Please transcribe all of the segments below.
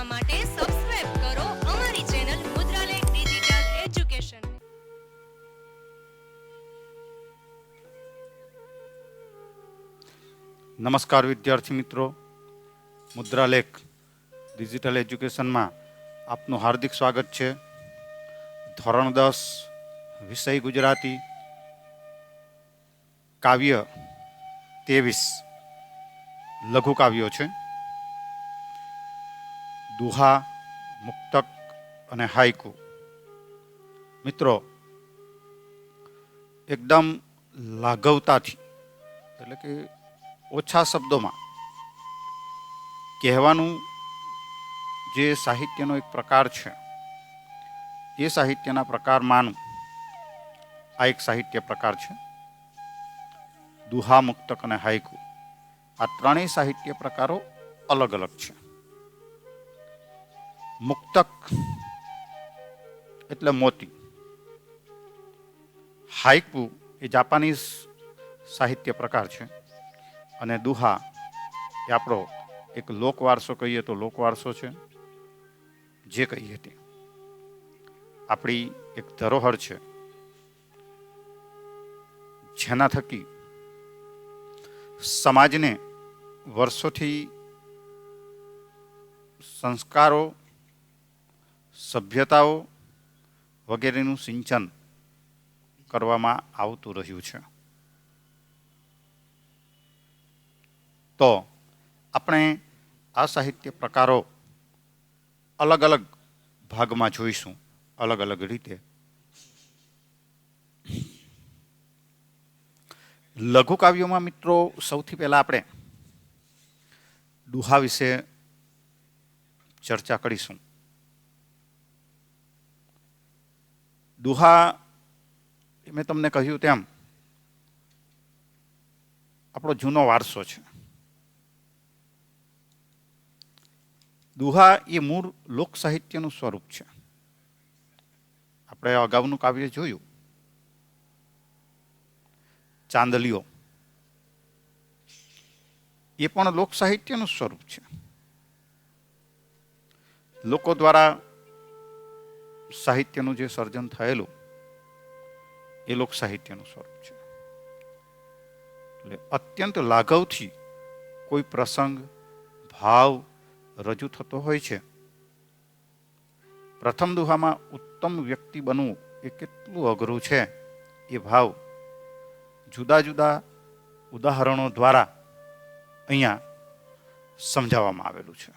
જોવા માટે સબસ્ક્રાઇબ કરો અમારી ચેનલ મુદ્રાલેખ ડિજિટલ એજ્યુકેશન. નમસ્કાર વિદ્યાર્થી મિત્રો, મુદ્રાલેખ ડિજિટલ એજ્યુકેશનમાં આપનું હાર્દિક સ્વાગત છે. ધોરણ 10 વિષય ગુજરાતી, કાવ્ય 23 લઘુ કાવ્યો છે. દુહા, મુક્તક અને હાઈકુ. મિત્રો, એકદમ લાઘવતાથી એટલે કે ઓછા શબ્દોમાં કહેવાનું જે સાહિત્યનો એક પ્રકાર છે, એ સાહિત્યના પ્રકારમાંનું આ એક સાહિત્ય પ્રકાર છે. દુહા, મુક્તક અને હાઈકુ, આ ત્રણેય સાહિત્ય પ્રકારો અલગ અલગ છે. મુક્તક એટલે મોતી, હાઈકુ એ જાપાનીઝ સાહિત્ય પ્રકાર છે, અને દુહા એ આપણો એક લોકવારસો કહીએ તો લોકવારસો છે. જે કહીએ તે આપણી એક ધરોહર છે, જેના થકી સમાજને વર્ષોથી સંસ્કારો, સભ્યતાઓ વગેરેનું સિંચન કરવામાં આવતું રહ્યું છે. તો આપણે આ સાહિત્ય પ્રકારો અલગ અલગ ભાગમાં જોઈશું, અલગ અલગ રીતે. લઘુ કાવ્યોમાં મિત્રો સૌથી પહેલા આપણે દુહા વિશે ચર્ચા કરીશું. દુહા, મેં તમને કહ્યું તેમ, આપણો જૂનો વારસો છે. દુહા એ મૂળ લોક સાહિત્યનું સ્વરૂપ છે. આપણે અગાઉનું કાવ્ય જોયું ચાંદલિયો, એ પણ લોક સાહિત્યનું સ્વરૂપ છે. લોકો દ્વારા સાહિત્યનું જે સર્જન થયેલું એ લોક સાહિત્યનું સ્વરૂપ છે. એટલે અત્યંત લાઘવથી કોઈ પ્રસંગ, ભાવ રજૂ થતો હોય છે. પ્રથમ દુહામાં ઉત્તમ વ્યક્તિ બનવું એ કેટલું અઘરું છે, એ ભાવ જુદા જુદા ઉદાહરણો દ્વારા અહીંયા સમજાવવામાં આવેલું છે.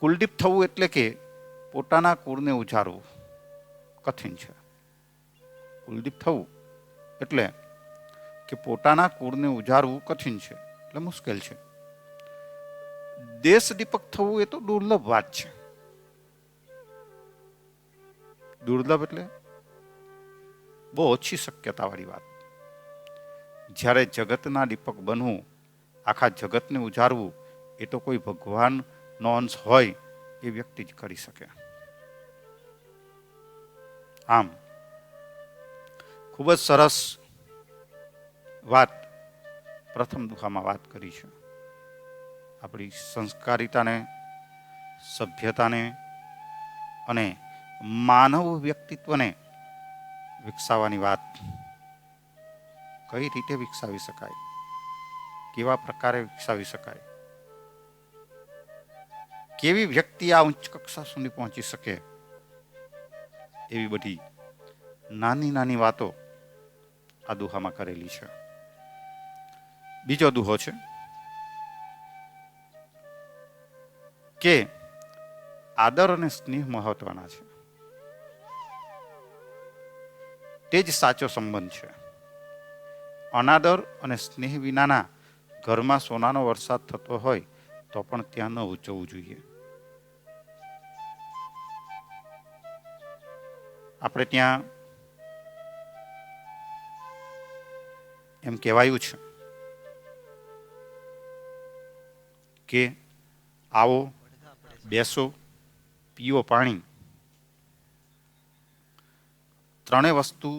કુલદીપ થવું એટલે કે પોતાના કુળને ઉજારવું કઠિન છે. કુલદીપ થવું એટલે કે પોતાના કુળને ઉજારવું કઠિન છે, એટલે મુશ્કેલ છે. દેશ દીપક થવું એ તો દુર્લભ વાત છે. દુર્લભ એટલે બહુ ઓછી શક્યતાવાળી વાત. જ્યારે જગતના દીપક બનવું, આખા જગતને ઉજારવું, એ તો કોઈ ભગવાનનો અંશ હોય એ વ્યક્તિ જ કરી શકે. આમ ખૂબ જ સરસ વાત પ્રથમ દુહામાં વાત કરી છે. આપણી સંસ્કારિતાને, સભ્યતાને અને માનવ વ્યક્તિત્વને વિકસાવવાની વાત. કઈ રીતે વિકસાવી શકાય, કેવા પ્રકારે વિકસાવી શકાય, કેવી વ્યક્તિ આ ઉચ્ચ કક્ષા સુધી પહોંચી શકે, એવી બધી નાની નાની વાતો આ દુહામાં કરેલી છે. બીજો દુહો છે કે આદર અને સ્નેહ મહત્વના છે. તે જ સાચો સંબંધ છે. અનાદર અને સ્નેહ વિનાના ઘરમાં સોનાનો વરસાદ થતો હોય તો પણ ત્યાં ન ઉજવવું જોઈએ. આપણે ત્યાં એમ કહેવાયું છે કે આવો, બેસો, પીવો પાણી, ત્રણેય વસ્તુ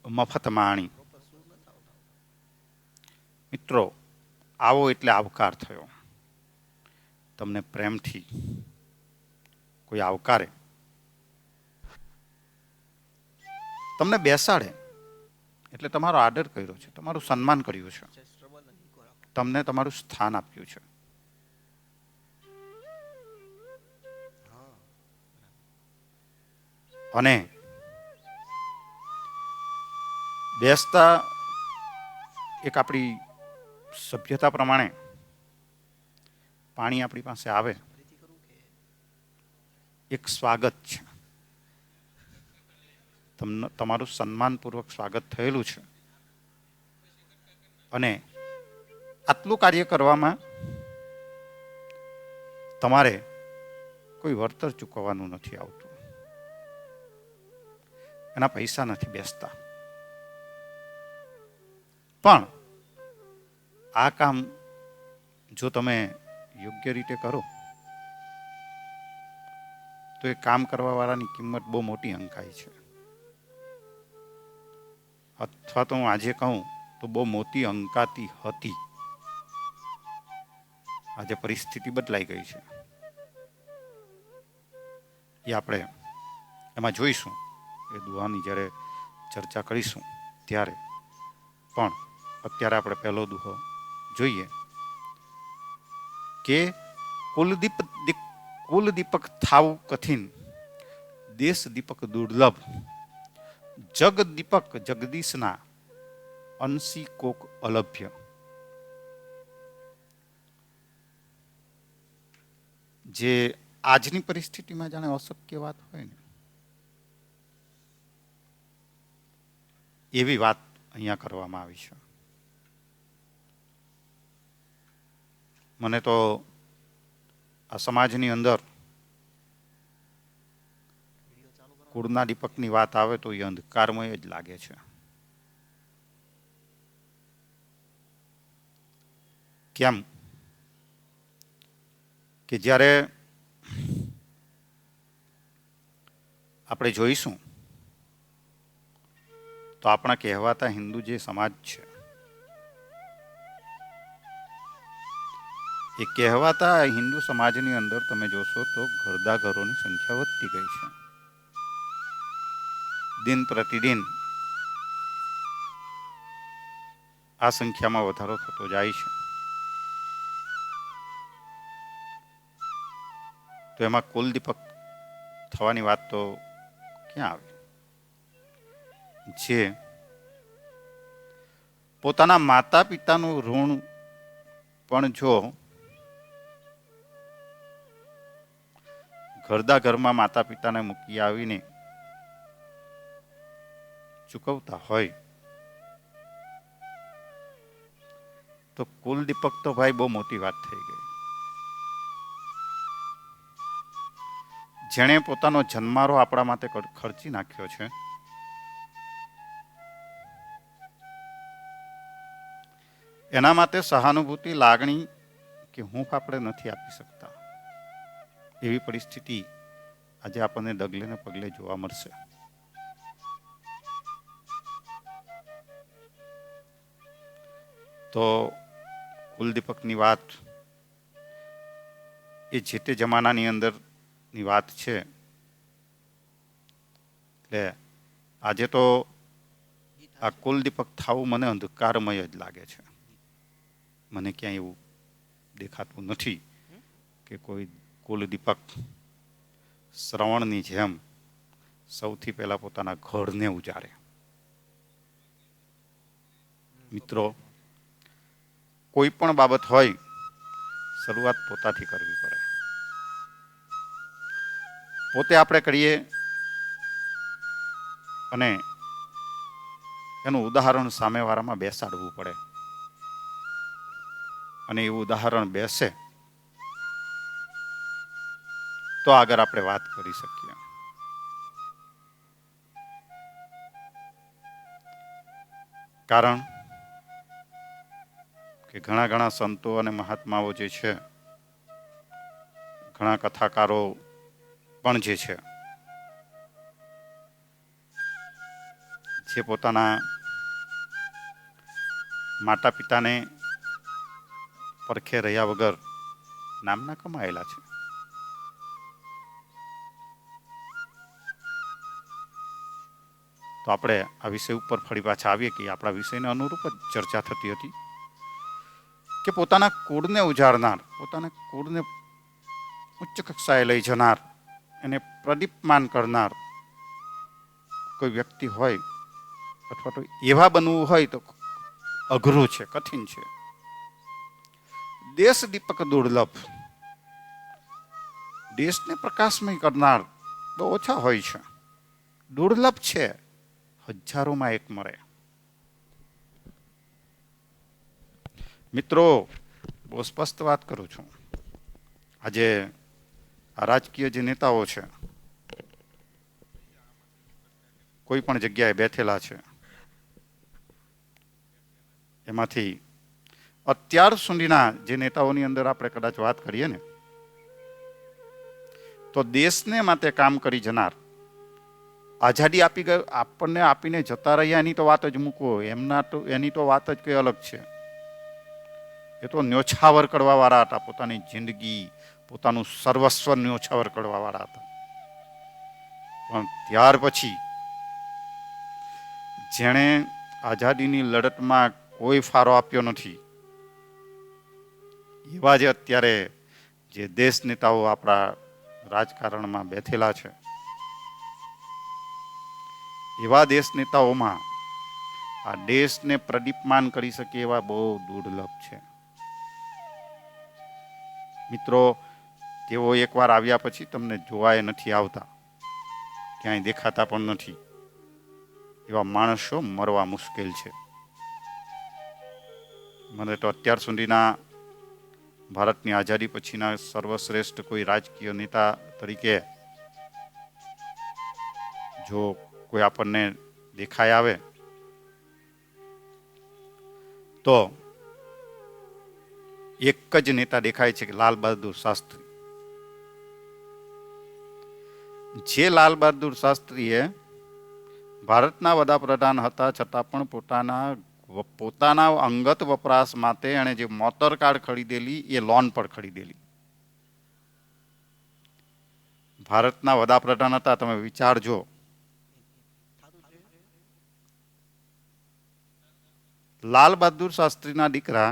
મફત માણી. મિત્રો, આવો એટલે આવકાર થયો. તમને પ્રેમથી કોઈ આવકારે, તમને બેસાડે એટલે તમારો આદર કર્યો છે, તમારું સન્માન કર્યું છે, તમને તમારું સ્થાન આપ્યું છે. અને બેસતા એક આપણી સભ્યતા પ્રમાણે પાણી આપણી પાસે આવે, એક સ્વાગત છે, તમારું સન્માનપૂર્વક સ્વાગત થયેલું છે. અને આટલું કાર્ય કરવામાં તમારે કોઈ વળતર ચૂકવવાનું નથી આવતું, એના પૈસા નથી બેસતા. પણ આ કામ જો તમે યોગ્ય રીતે કરો તો એ કામ કરવા વાળાની કિંમત બહુ મોટી અંકાય છે. અથવા તો હું આજે કહું તો બહુ મોટી અંકાતી હતી. આજે પરિસ્થિતિ બદલાઈ ગઈ છે, એ આપણે એમાં જોઈશું. એ દુહાની જ્યારે ચર્ચા કરીશું ત્યારે. પણ અત્યારે આપણે પહેલો દુહો જોઈએ કે કુલ દીપક થાવ કઠિન, દેશ દીપક દુર્લભ, જગ દીપક જગદીશના અંશી કોક અલભ્ય. જે આજની પરિસ્થિતિમાં જાણે અશક્ય વાત હોય ને એવી વાત અહીંયા કરવામાં આવી છે. મને તો આ સમાજની અંદર કુળના દીપકની વાત આવે તો એ અંધકારમય જ લાગે છે. કેમ કે જ્યારે આપણે જોઈશું તો આપણા કહેવાતા હિન્દુ જે સમાજ છે એ કહેવાતા હિન્દુ સમાજની અંદર તમે જોશો તો ઘરડા ઘરોની સંખ્યા વધતી ગઈ છે. દિન પ્રતિદિન આ સંખ્યામાં વધારો થતો જાય છે. તો એમાં કુલ દીપક થવાની વાત તો ક્યાં આવે? જે પોતાના માતા પિતાનું ઋણ પણ જો ઘરડા ઘરમાં માતા પિતાને મૂકી આવીને ચૂકવતા હોય તો કુલ દીપક તો ભાઈ બહુ મોટી વાત થઈ ગઈ. જેણે પોતાનો જન્મારો આપણા માટે ખર્ચી નાખ્યો છે એના માટે સહાનુભૂતિ, લાગણી કે હૂંફ આપણે નથી આપી શકતા. એવી પરિસ્થિતિ આજે આપણને ડગલે ને પગલે જોવા મળશે. તો કુલદીપકની વાત એ જે તે જમાનાની અંદરની વાત છે. એટલે આજે તો આ કુલદીપક થવું મને અંધકારમય જ લાગે છે. મને ક્યાંય એવું દેખાતું નથી કે કોઈ કુલદીપક શ્રવણની જેમ સૌથી પહેલા પોતાના ઘરને ઉજારે. મિત્રો, કોઈ પણ બાબત હોય શરૂઆત પોતાથી કરવી પડે. પોતે આપણે કરીએ અને એનું ઉદાહરણ સામેવાળામાં બેસાડવું પડે. અને એવું ઉદાહરણ બેસે તો આગળ આપણે વાત કરી શકીએ. કારણ કે ઘણા સંતો અને મહાત્માઓ જે છે, ઘણા કથાકારો પણ જે છે, જે પોતાના માતા પિતાને પરખે રહ્યા વગર નામના કમાયેલા છે. તો આપણે આ વિષય ઉપર ફરી પાછા આવીએ કે આપણા વિષયને અનુરૂપ જ ચર્ચા થતી હતી કે પોતાના કુળને ઉજાડનાર, પોતાના કુળને ઉચ્ચ કક્ષાએ લઈ જનાર, એને પ્રદીપમાન કરનાર કોઈ વ્યક્તિ હોય અથવા તો એવા બનવું હોય તો અઘરું છે, કઠિન છે. દેશ દીપક દુર્લભ, દેશને પ્રકાશમય કરનાર બહુ ઓછા હોય છે, દુર્લભ છે, હજારોમાં એક મળે. મિત્રો, બહુ સ્પષ્ટ વાત કરું છું. આજે આ રાજકીય જે નેતાઓ છે, કોઈ પણ જગ્યાએ બેઠેલા છે, એમાંથી અત્યાર સુધીના જે નેતાઓની અંદર આપણે કદાચ વાત કરીએ ને, તો દેશને માટે કામ કરી જનાર, આઝાદી આપણને આપીને જતા રહ્યા એની તો વાત જ મૂકવો, એની તો વાત જ કઈ અલગ છે. એ તો ન્યોછાવર કરવા વાળા હતા, પોતાની જિંદગી, પોતાનું સર્વસ્વ ન્યોછાવર કરવા વાળા હતા. પણ ત્યાર પછી જેણે આઝાદીની લડતમાં કોઈ ફાળો આપ્યો નથી, એવા જે અત્યારે જે દેશ નેતાઓ આપણા રાજકારણમાં બેઠેલા છે, એવા દેશ નેતાઓમાં આ દેશને પ્રદીપમાન કરી શકે એવા બહુ દુર્લભ છે. મિત્રો, તેઓ એકવાર આવ્યા પછી તમને જોવાય નથી આવતા, ક્યાંય દેખાતા પણ નથી. એવા માણસો મરવા મુશ્કેલ છે. મને તો અત્યાર સુધીના ભારતની આઝાદી પછીના સર્વશ્રેષ્ઠ કોઈ રાજકીય નેતા તરીકે જો કોઈ આપણને દેખાય આવે તો એક જ નેતા દેખાય છે કે લાલ બહાદુર શાસ્ત્રી. જે લાલ બહાદુર શાસ્ત્રીએ ભારતના વડાપ્રધાન હતા છતાં પણ પોતાના અંગત વપરાશ માટે એણે જે મોટર કાર ખરીદેલી એ લોન પર ખરીદેલી. ભારતના વડાપ્રધાન હતા, તમે વિચારજો. લાલ બહાદુર શાસ્ત્રીના દીકરા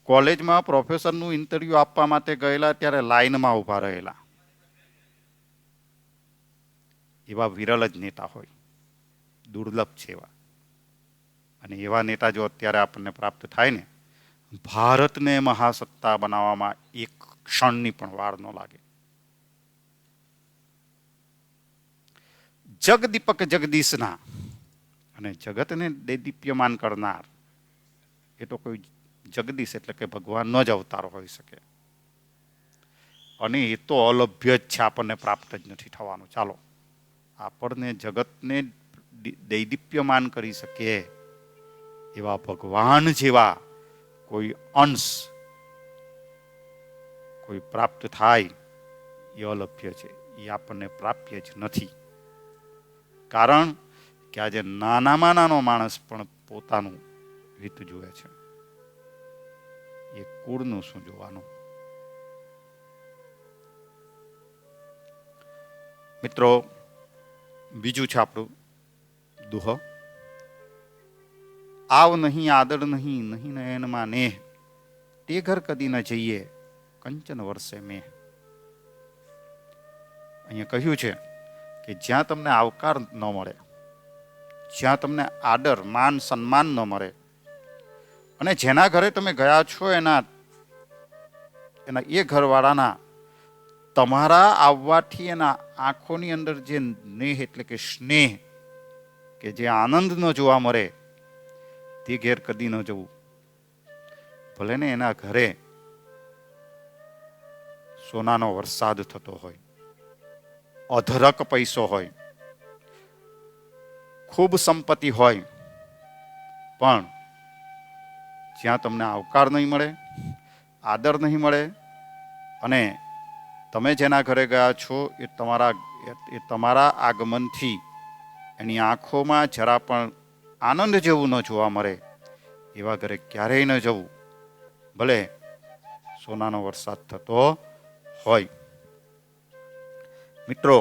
કોલેજમાં પ્રોફેસરનું ઇન્ટરવ્યુ આપવા માટે ગયેલા ત્યારે લાઈનમાં ઉભા રહેલા. એવા વિરલ જ નેતા હોય, દુર્લભ છે એવા. અને એવા નેતા જો અત્યારે આપણને પ્રાપ્ત થાય ને, ભારતને મહાસત્તા બનાવવામાં એક ક્ષણની પણ વાર ન લાગે. જગદીપક જગદીશના અને જગતને દેદીપ્યમાન કરનાર, એ તો કોઈ જગદીશ એટલે કે ભગવાનનો જ અવતાર હોઈ શકે. અને એ તો અલભ્ય જ છે, આપણને પ્રાપ્ત જ નથી થવાનું. ચાલો, આપણને જગતને દૈદીપ્યમાન કરી શકે એવા ભગવાન જેવા કોઈ અંશ કોઈ પ્રાપ્ત થાય એ અલભ્ય છે, એ આપણને પ્રાપ્ય જ નથી. કારણ કે આજે નાનામાં નાનો માણસ પણ પોતાનું હિત જુએ છે. એ કુળનું શું જોવાનું? મિત્રો, બીજું છે આપણું દુહ. આવ નહીં આદર નહીં, નહીં નયનમાં નેહ, તે ઘર કદી ન જઈએ, કંચન વર્ષે મેં. અહીંયા કહ્યું છે કે જ્યાં તમને આવકાર ન મળે, જ્યાં તમને આદર માન સન્માન ન મળે, અને જેના ઘરે તમે ગયા છો એના એ ઘરવાળાના તમારા આવવાથી એના આંખોની અંદર જે નેહ એટલે કે સ્નેહ કે જે આનંદ ન જોવા મળે, તે ઘેર કદી ન જવું. ભલે ને એના ઘરે સોનાનો વરસાદ થતો હોય, અધરક પૈસો હોય, ખૂબ સંપત્તિ હોય, પણ જ્યાં તમને આવકાર નહીં મળે, આદર નહીં મળે, અને તમે જેના ઘરે ગયા છો એ તમારા આગમનથી એની આંખોમાં જરા પણ આનંદ જેવું ન જોવા મળે, એવા ઘરે ક્યારેય ન જવું. ભલે સોનાનો વરસાદ થતો હોય. મિત્રો,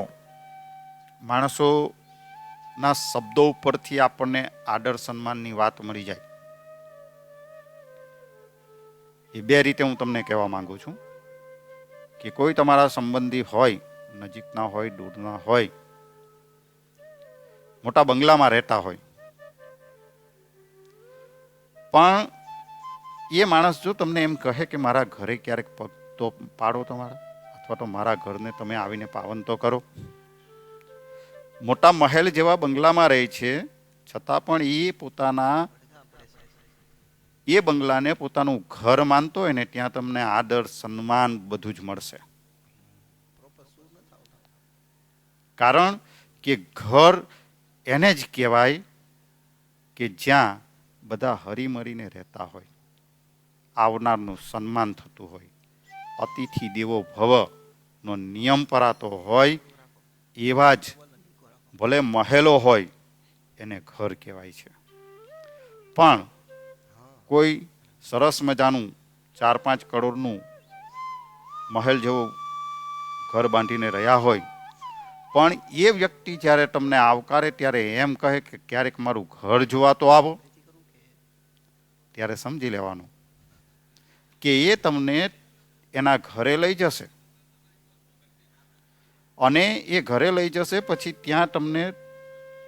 માણસોના શબ્દો ઉપરથી આપણને આદર સન્માનની વાત મળી જાય. એ બે રીતે હું તમને કહેવા માંગુ છું કે કોઈ તમારા સંબંધી હોય, નજીકના હોય, દૂરના હોય, મોટા બંગલામાં રહેતા હોય, પણ એ માણસ જો તમને એમ કહે કે મારા ઘરે ક્યારેક પગ તો પાડો તમારા, અથવા તો મારા ઘરને તમે આવીને પાવન તો કરો. મોટા મહેલ જેવા બંગલામાં રહે છે, છતાં પણ એ બંગલાને પોતાનું ઘર માનતો હોય ને, ત્યાં તમને આદર સન્માન બધું જ મળશે. કારણ કે ઘર એને જ કહેવાય કે જ્યાં બધા હરીમરીને રહેતા હોય, આવનારનું સન્માન થતું હોય, અતિથિ દેવો ભવ નો નિયમ પરાતો હોય, એવા જ ભલે મહેલો હોય એને ઘર કહેવાય છે. પણ કોઈ સરસ મજાનું 4-5 કરોડનું મહેલ જેવું ઘર બાંધીને રહ્યા હોય, પણ એ વ્યક્તિ જ્યારે તમને આવકારે ત્યારે એમ કહે કે ક્યારેક મારું ઘર જોવા તો આવો, ત્યારે સમજી લેવાનું કે એ તમને એના ઘરે લઈ જશે. અને એ ઘરે લઈ જશે પછી ત્યાં તમને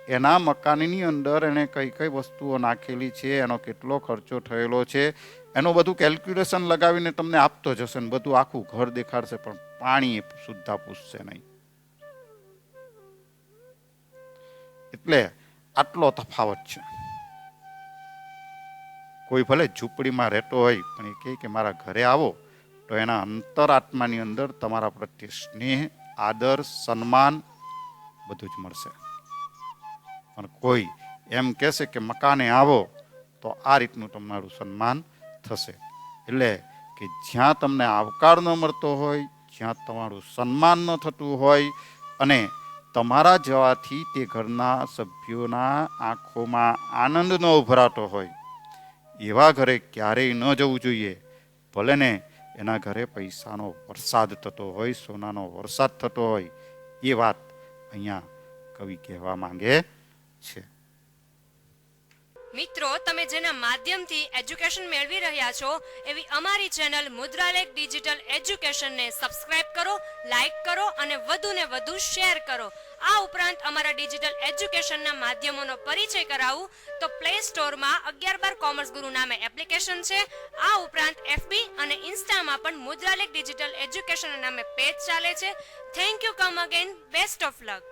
એના મકાનની અંદર એને કઈ કઈ વસ્તુઓ નાખેલી છે, એનો કેટલો ખર્ચો થયેલો છે, એનું બધું કેલ્ક્યુલેશન લગાવીને તમને આપતો જશે ને બધું આખું ઘર દેખાડશે, પણ પાણી સુદ્ધા પૂછશે નહીં. એટલે આટલો તફાવત છે. કોઈ ભલે ઝૂંપડીમાં રહેતો હોય પણ એ કહે કે મારા ઘરે આવો, તો એના અંતરાત્માની અંદર તમારા પ્રત્યે સ્નેહ, આદર, સન્માન બધું જ મળશે. પણ કોઈ એમ કહેશે કે મકાને આવો, તો આ રીતનું તમારું સન્માન થશે. એટલે કે જ્યાં તમને આવકાર ન મળતો હોય, જ્યાં તમારું સન્માન ન થતું હોય, અને તમારા જવાથી તે ઘરના સભ્યોના આંખોમાં આનંદ ન ઉભરાતો હોય, એવા ઘરે ક્યારેય ન જવું જોઈએ. ભલે ને એના ઘરે પૈસાનો વરસાદ થતો હોય, સોનાનો વરસાદ થતો હોય. એ વાત અહીંયા કવિ કહેવા માંગે છે. મિત્રો, તમે જેના માધ્યમથી એજ્યુકેશન મેળવી રહ્યા છો એવી અમારી ચેનલ મુદ્રાલેખ ડિજિટલ એજ્યુકેશનને સબસ્ક્રાઇબ કરો, લાઇક કરો અને વધુને વધુ શેર કરો. આ ઉપરાંત અમારા ડિજિટલ એજ્યુકેશનના માધ્યમોનો પરિચય કરાવું તો પ્લે સ્ટોરમાં 11/12 કોમર્સ ગુરુ નામે એપ્લિકેશન છે. આ ઉપરાંત FB અને ઇન્સ્ટામાં પણ મુદ્રાલેખ ડિજિટલ એજ્યુકેશન નામે પેજ ચાલે છે. Thank you. Come again. Best of luck.